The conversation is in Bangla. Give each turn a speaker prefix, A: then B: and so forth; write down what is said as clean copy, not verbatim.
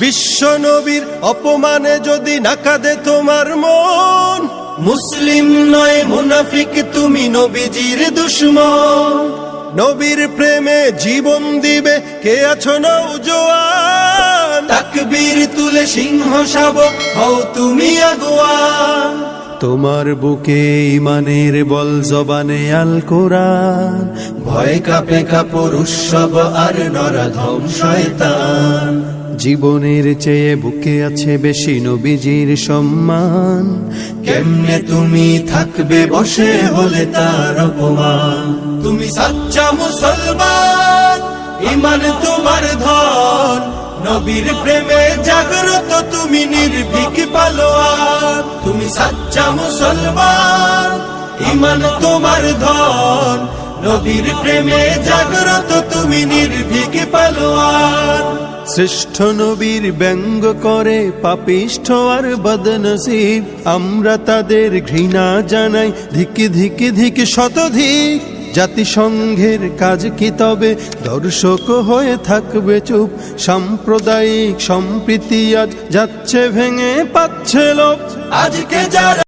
A: বিশ্ব নবীর অপমানে যদি না কাঁদে তোমার মন, মুসলিম নয় মুনাফিক তুমি নবীজির দুশমন। নবীর প্রেমে জীবন দিবে কে আছো নওজোয়ান, তাকবীর তুলে সিংহ শাবক হও তুমি আগুয়ান। তোমার বুকে ইমানের বল জবানে আল কোরআন, ভয় কাঁপে কাপড় উৎসব আর নরাধম শয়তান। জীবনের চেয়ে বুকে আছে বেশি নবীজির সম্মান, কেমনে তুমি থাকবে বসে হলে তার অপমান। তুমি সাচ্চা মুসলমান, ইমান তোমার ধন, নবীর প্রেমে জাগ্রত তুমি নির্ভীক পালোয়ান। তুমি সাচ্চা মুসলমান, ইমান তোমার ধন, নবীর প্রেমে জাগ্রত তুমি নির্ভীক পালোয়ান। শ্রেষ্ঠ নবীর ব্যঙ্গ করে পাপিষ্ঠ আর বদনসিব, আমরা তাদের ঘৃণা জানাই ধিক ধিক ধিক শতধিক। জাতিসংঘের কাজ কি তবে দর্শক হয়ে থাকবে চুপ, সাম্প্রদায়িক সম্প্রীতি আজ যাচ্ছে ভেঙে পাচ্ছে লোপ। আজকে যারা